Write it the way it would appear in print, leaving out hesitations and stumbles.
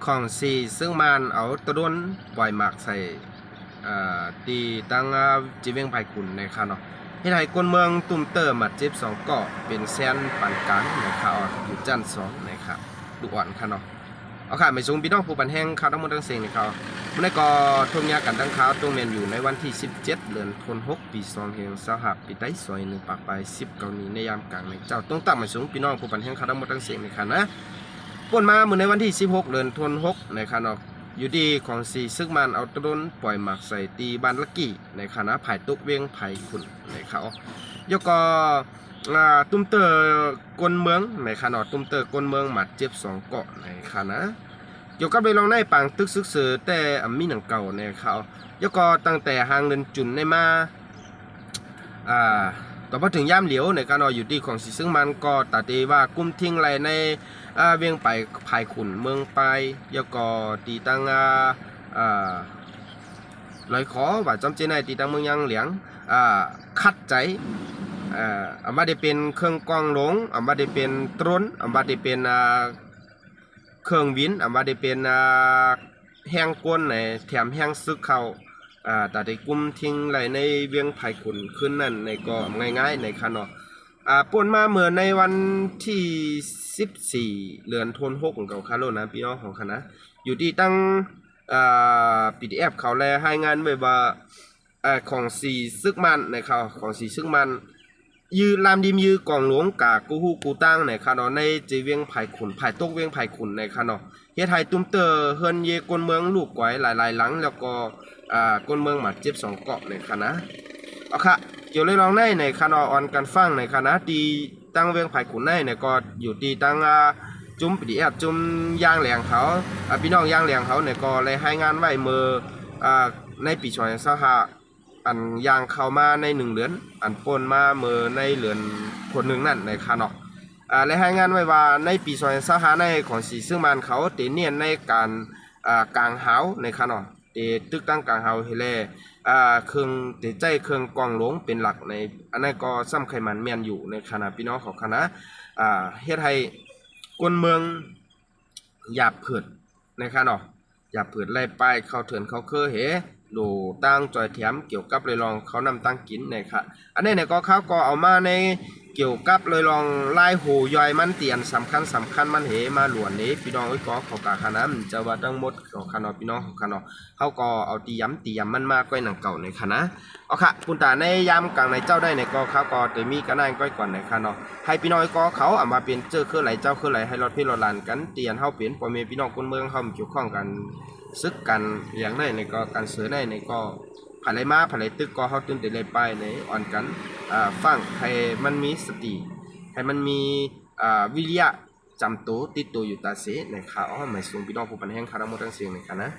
ของสีซึ่งมันเอาตะดนปล่อยหมากใส่ตีตั้งจีเวงไผ่ขุนในค่ะเนาะเฮ็ดให้คนเมืองตุ่มเตอร์มาเจ็บ2เกาะเป็นแซนปานกลางในค่ะอยู่จันทร์2ในค่ะดุอ่อนค่ะเนาะเอาค่ะไปสูงพี่น้องผู้ปันแห้งข่าวทั้งหมดทั้งเสียงในข่าวมันได้ก่อทุ่งยากันทั้งข่าวตรงเมนอยู่ในวันที่17เดือนธันวาคมปี2565ปีใต้ซอย1ปากไป10 นี้ในยามกลางในเจ้าต้องตั้งมาสูงพี่น้องผู้ปันแห้งข่าวทั้งหมดทั้งเสียงในค่ะนะป่นมาเมื่อในวันที่16เดือนธันวาคมในค่ะเนาะอยู่ดีของสีซึกมันเอาตะดนปล่อยหมากใส่ตีบ้านลักกี้ในคณะไผ่ตุกเวียงไผ่ขุนในเขายกก็ตุ้มเตอร์กลเมืองในคณะตุ้มเตอร์กลเมืองหมัดเจ็บ2เกาะในคณะยกก็ไปลองในปังตึกซึกเสือแต่มีหนังเก่าในเขายกก็ตั้งแต่หางเงินจุนในมาต่อพอถึงย่ามเหลียวในการอยู่ที่ของสีซึ่งมันก็ตัดเตว่ากุ้มทิ้งไรในเวียงไปภายขุนเมืองไปยกก็ตีตั้งลอยขอว่าจำเจนในตีตั้งเมืองยังเหลียงคัดใจมาได้เป็นเครื่องกองหลงมาได้เป็นตรนมาได้เป็นเครื่องวินมาได้เป็นแห้งก้นในแถมแห้งซึกเขาแต่ได้กุมทิ้งไหลในเวียงไผ่ขุนขึ้นนั่นในก็ง่ายๆในคณะป่นมาเมื่อในวันที่14เดือนธันวาคมของเขาคาโลนะพี่น้องของคณะอยู่ที่ตั้งPDF เขาแลให้งานไว้ว่าของสีซึกมันในเขาของสีซึกมันยือลามดิมยือกองหลวงกากูฮูกูตั้งในคณะในจีเวียงไผ่ขุนไผ่ตกเวียงไผ่ขุนในคณะเฮ็ดให้ตุ้มเตอร์เฮิรนเยกนเมืองลูกก๋วยหลายๆหลังแล้วก็กนเมืองหมัดเจ็บ2เกาะในคณะเอาค่ะเกี่ยวเลยลองในคณะออนกันฟังในคณะตีตั้งเวียงไผ่ขุนในก็อยู่ตีตั้งจุ่มPDFจุ่มยางแหลงเขาพี่น้องยางแหลงเขาเนี่ยก็เลยให้งานไว้เมื่อในปี2565อันยางเข้ามาใน1เดือนอันป่นมาเมื่อในเดือนคนหนึ่งนั่นในคณะและให้งานไว้ว่าในปี2565ในของสีซึ่งมันเขาเตเนียนในการกลางหาวในคณะเตตึกตั้งกลางหาวเฮเลเครื่องเตใจเครื่องกองหลงเป็นหลักในอันนั้นก็ซ้ำไขมันแมนอยู่ในคณะพี่น้องของคณะเฮ็ดให้กวนเมืองหยาบเผิดในคณะหยาบเผิดไล่ไปเข้าเถื่อนเขาเหดูตั้งจอยแถมเกี่ยวกับเลยลองเขานำตั้งกินนะครับอันนี้เนี่ยก็เขาก็เอามาในเกี่ยวกับเลยลองไล่หูย่อยมันเตียนสำคัญมันมาหลวนนี้พี่น้องไอ้ก็เขากะคณะมันจะว่าทั้งหมดของคณะพี่น้องของคณะเขาก็เอาตีย้ำมันมากก้อยหนังเก่าในคณะเอาค่ะคุณตาในยามกลางในเจ้าได้ในก็เขาก็จะมีกันนั่งก้อยก่อนในคณะให้พี่น้องก็เขาเอามาเป็นเจ้าคือไหลเจ้าคือไหลให้รถพี่รถลานกันเตียนเขาเปลี่ยนพ่อแม่พี่น้องคนเมืองเขาเกี่ยวข้องกันซึกกันอย่างได้ในก็การเสือได้ในก็ผ่านไรมาผ่านไรตึกก็เขาตื่นเต้นเลยไปในอ่อนกันฟังให้มันมีสติให้มันมีวิริยะจำตัวติดตัวอยู่ตาเสในข่าวหมายสูงพี่น้องผู้ปันแห้งคาราโมทั้งเสียงในค่ะนะ